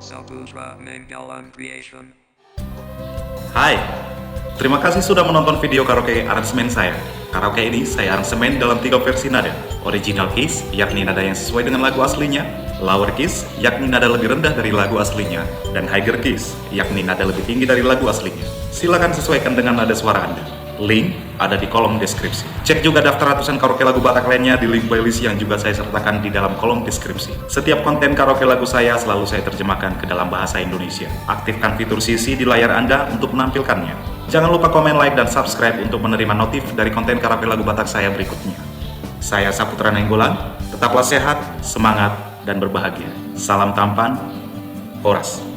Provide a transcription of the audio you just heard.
Saputra Manggalam Creation. Hai, terima kasih sudah menonton video karaoke aransemen saya. Karaoke ini saya aransemen dalam 3 versi nada. Original keys, yakni nada yang sesuai dengan lagu aslinya. Lower keys, yakni nada lebih rendah dari lagu aslinya. Dan higher keys, yakni nada lebih tinggi dari lagu aslinya. Silakan sesuaikan dengan nada suara Anda. Link ada di kolom deskripsi. Cek juga daftar ratusan karaoke lagu Batak lainnya di link playlist yang juga saya sertakan di dalam kolom deskripsi. Setiap konten karaoke lagu saya selalu saya terjemahkan ke dalam bahasa Indonesia. Aktifkan fitur CC di layar Anda untuk menampilkannya. Jangan lupa komen, like, dan subscribe untuk menerima notif dari konten karaoke lagu Batak saya berikutnya. Saya Saputra Nainggolan, tetaplah sehat, semangat, dan berbahagia. Salam tampan, Horas.